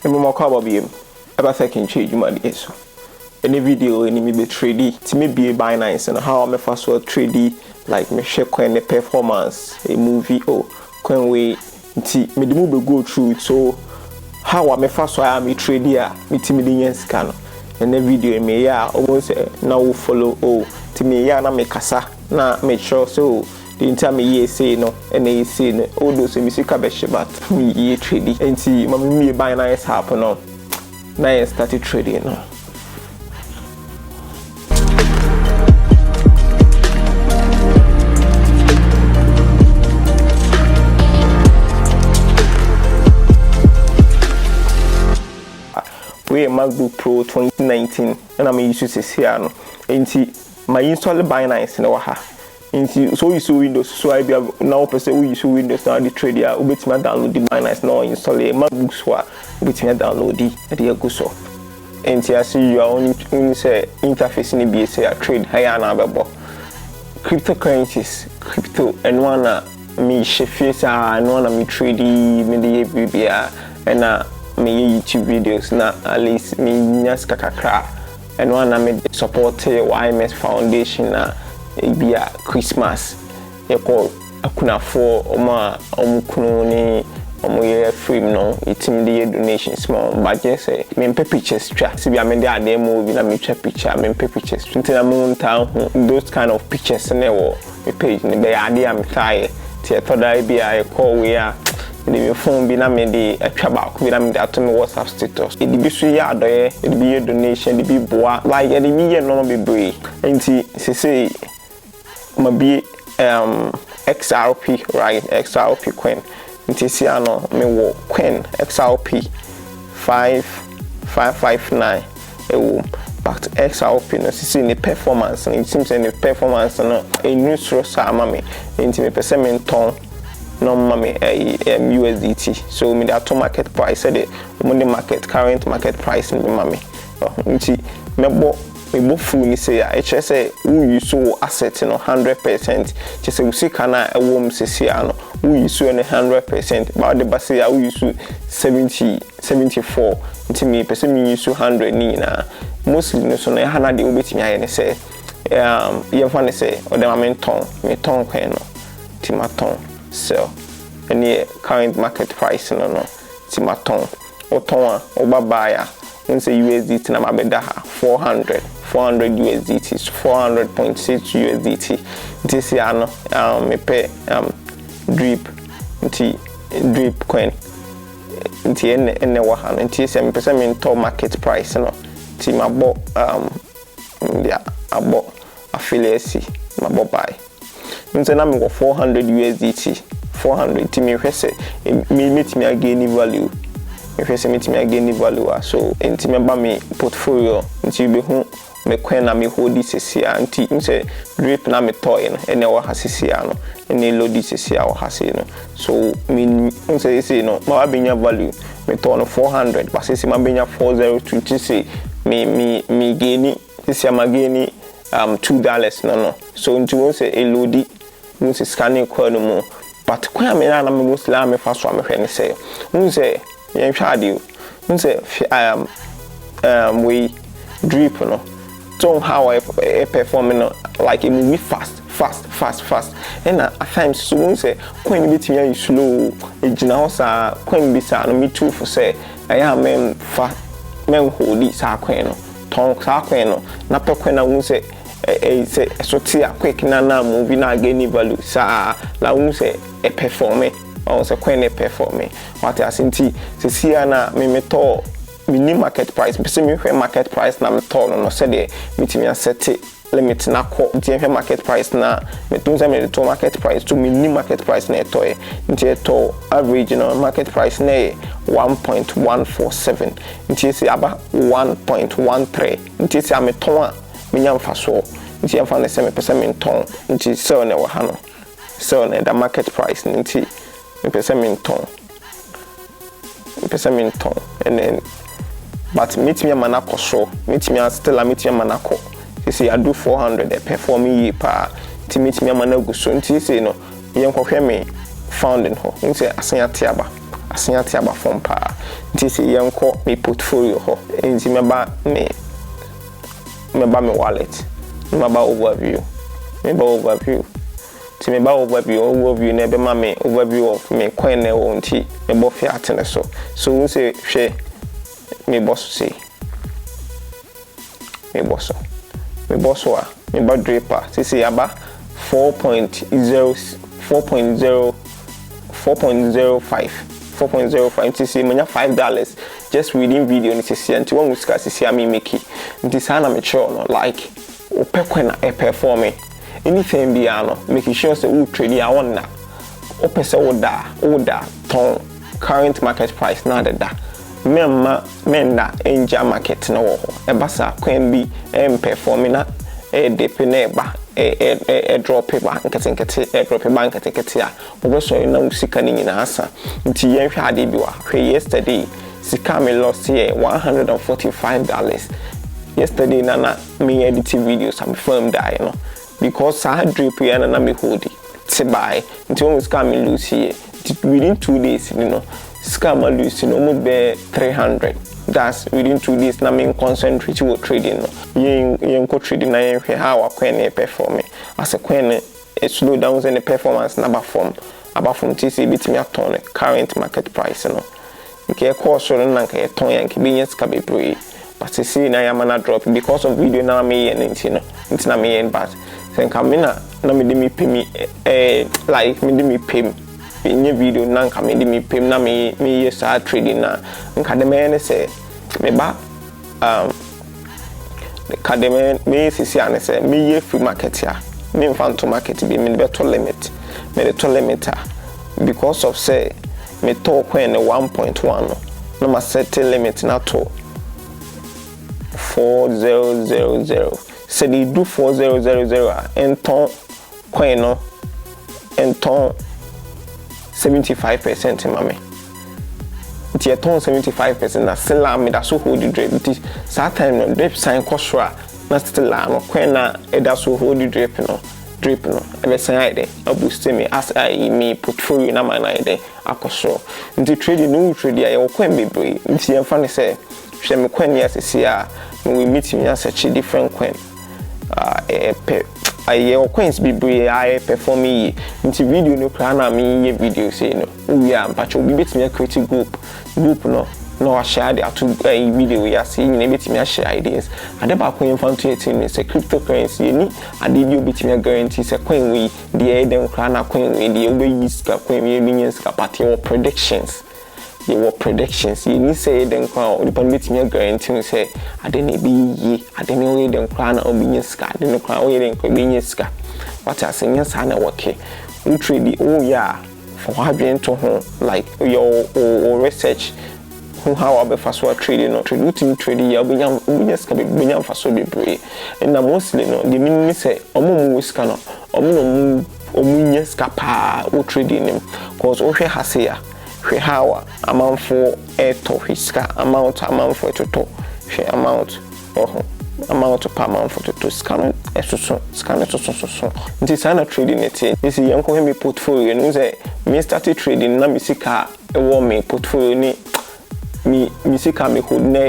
Mama kwa biem. Eba second change money so. Any video any me be trade to me be Binance and how me first world trade like me share coin the performance a movie or coin way nti me the move go through it so how I me first I am trade here me timidin scan and the video me ya almost now follow to me ya na me kasa na make sure so the entire me say no and they say no all those music but me ye trading and see me Binance happen no now I started trading no. We MacBook Pro 2019 and I'm used to this here no and my install Binance in our so you use Windows so I be now person we use Windows now the trade ya ubet me download the Binance now install a MacBook so ubet me download the dey go so and I see you are only say interface ni be say a trade higher na bebo cryptocurrencies crypto and one me sheffies and one me trade me dey bibia and me YouTube videos na at least me nyas kakakra and one me support YMS Foundation na be a Christmas e call akuna for omukunu ni omoye frame no itim dey donation small but just say me pictures tra se be am dey ade movie na me twa picture me pictures ntina mo ntan those kind of pictures na wo me page ni be ade am try tie toda be a call we a the phone be na me the atwa be na me that me WhatsApp status it be so ya adoye it be a donation it be boa like it be ye no be brave enti say ma be XRP right XRP coin enti see ano me wo coin XRP 5559 but XRP no see the performance and it seems the performance no a new source ama me enti me pese me ton no mommy USDT so me that market price said the money market current market price in mommy nti me bo fu ni say I say we use so asset no 100% just say we see kana e wo msesi ano we use so 100% but the base ya we use 74 nti me person me use 100 ni na mostly no so na hana de obetimi aye ne say ye fa ne say o de ma me ton kwen no ti ma ton so any current market price no timaton o ton o babaya nse USDT na mabeda 400 USDT 400.6 USDT this year no me pay drip coin nti ene wa ha nti se me pese me to market price no ti mabo dia abo affiliate mabo buy nse na me go 400 USDT 400 ti me hwese me metimi again value me hwese metimi again value so enti me ba me portfolio nti be hu me coin na me hold this sia nti nse drip na me toy no ene wa hasisia no ene load sia wa hase no so me nse say no ma benya value me to no 400 but say ma benya 402 say me gain this ya ma gain $2 no so nti won say a load won say scanning coin no mo but kwa me na me go slam me faso am hwe ne say won say yen hwa ade won say we drip no so how I perform no like it move fast and at times so won say coin bit me slow e gina ho sa coin bi sa no me too for say I am men hold this coin no ton sa coin no na pe coin na won say say so tia quick na movie na gain value sa la won say e perform on say coin e perform what as nti se sia na me to mini market price be say me hwe market price na me to no say de metimi set limit na ko nti hwe market price na me tun say me to market price to mini market price na to nti to average no market price na 1.147 nti say aba 1.13 nti say me to me nyam faso nti am fa na say me pese me ton nti sell na wa ha no sell na the market price nti me pese me ton and then but meet me mana koso meet me still meet me mana ko say I do 400 they perform ye pa ti meet me mana go so nti say no yen kohwe me founding ho nti asan ate asen ate aba fom pa nti se yenko me portfolio ho nti meba me wallet meba overview ti meba overview na be ma me overview of me coin na wo nti mebo fiat ne so un se hwe me boss say me boss a me ba draper say aba 4.05 to see manya $5 just reading video ni say anti one musika say me make nti sa na me sure no like opekwana e perform anything be ano make sure say we trade ya one na opese oda ton current market price na da men enja market na wo ho e basa coin bi perform na dip na ba drop ba nkete drop ba nkete a obeso na musika ni nyina asa nti yen hwe ade bi wa hwe yesterday sika me lost here $145 yesterday na me edit videos am film die no because I had drip here na me hold it to buy nti o sika me lose here within 2 days you know sika me lose almost be 300. That's within 2 days na me concentrate with trading no yen ko trading na yen hwe how coin perform as a coin slow down in the performance na about from TC bitimi aton current market price no nke course so na nke ton yanke binya ska bebre but see na yamana drop because of video na me yen nti na me yen but sen kamina na me de me pemi like me de me pem in video na nka me de me pem na me yes trading na nka de me ne say me ba the kademe me sisi ane say me ye free market ya me mfanto market bi me beto limit me the to limiter because of say me to coin 1.1 no ma set limit na to 4000 say they do 4000 and ton coin no and ton 75% mame nti e ton 75% na still am da so hold the drip nti that time no drip sign kosra na still am coin na e da so hold the drip no e be sign ide a boost me as I me portfolio na man ide akosro nti trading no trade ya e coin bebre nti e fa ne say hwe me coin ya sesi a we meet me as a different coin aye coins bebre aye perform yi nti video no kra na me ye video say no we am patch obi betimi create group no share the atu video ya say nyina betimi share ideas ade ba coin fan to 18 say cryptocurrency ni ade bi betimi guarantee say coin we the dem kra na coin we the obe use ka coin we bi ska party or predictions you need say den kwa the betimi guarantee say ade na bi yi ade na we den kra na obi ska ade na kra we den kwa bi ska what I say yes na work we trade yeah for having to like your research how about for trading no trading ya obinya ska benya faso bebre na mostly no the meaning say omo ska no omunya ska pa o trading him cause o hwe hase ya hwe how amount for to fiska amount for to hwe amount per amount for to scan it so nti sana trading it is yanko hemi portfolio no say me started trading na me sika e wo me portfolio ni me sika me hold na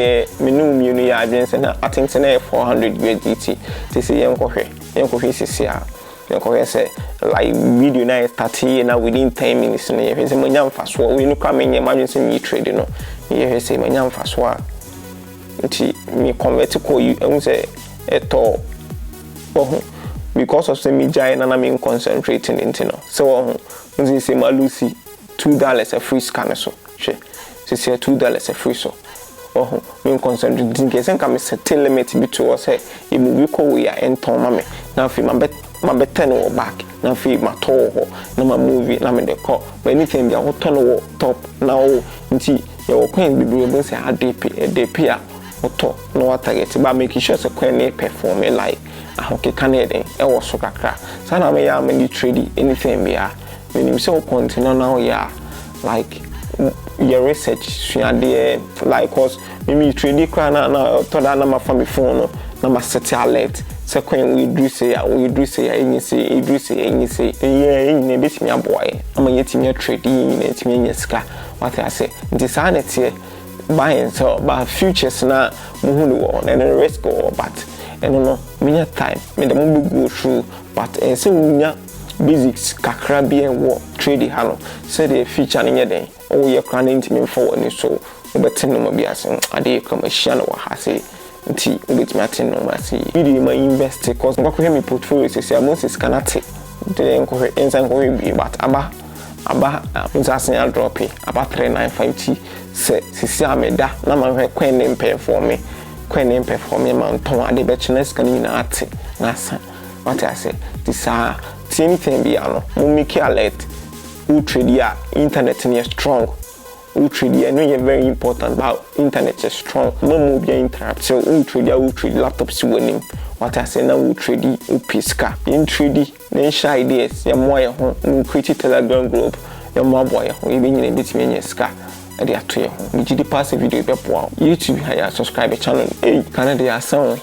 me no me no ya agency na I think na 400 USDT this yanko hwe sisi a yanko say like video na 30 na within 10 minutes na ye say manya mfaso we no kwa me nya agency me trade no ye say manya mfaso a nti me convert ko you say eto because of say me jai na me concentrating into no so nti say ma lucy $2 a free scan so she say $2 a free so me concentrating ke sen ka me set limit bi to say e mu ko we ya enton ma me na fi ma better no back na fi ma to ho na ma movie na me de ko but anything bi a ho to no top na o nti ye wo coin bi bi say ADP a oto no what target ba make sure say coin e perform like ahoke Canadian e wo so kakra sana me ya me trade anything be a menim say o continue now ya like your research suade like cause me trade kra na to da na ma fa me phone no na ma set alert say coin we do say enyi say yeah enyi na betimi aboaye ama yetimi trade enyi na etimi nya sika what I say this anete buy and sell but futures na muhu no and risk or but no me time me the mo go through but say unya basics kakra bi en wo trade ha no say the future no nyeden o ye kra na ntimi forward ni so obetin no bi ase ade kama hia no wa ha say nti obetimi atin no ma say video ma invest cause ngwa ko me portfolio say Moses kanate de enko ensan ko bi but aba nsasen drop aba 3950 say sisi ameda na ma hwe kwen ne mpe for me man ton ade be chines kan ni na ate na san what I say this anything be ano mo make alert who trade ya internet ni strong who trade ya no ye very important about internet is strong no mo be interrupt so who trade laptop si wanim what I say na who trade who piska in trade na share ideas ya mo ye ho no create Telegram group ya mo boy ho e be nyina betimi nya ska e dey ato ye ho mi gidi pass video be po YouTube ha ya subscribe channel Canada ya sound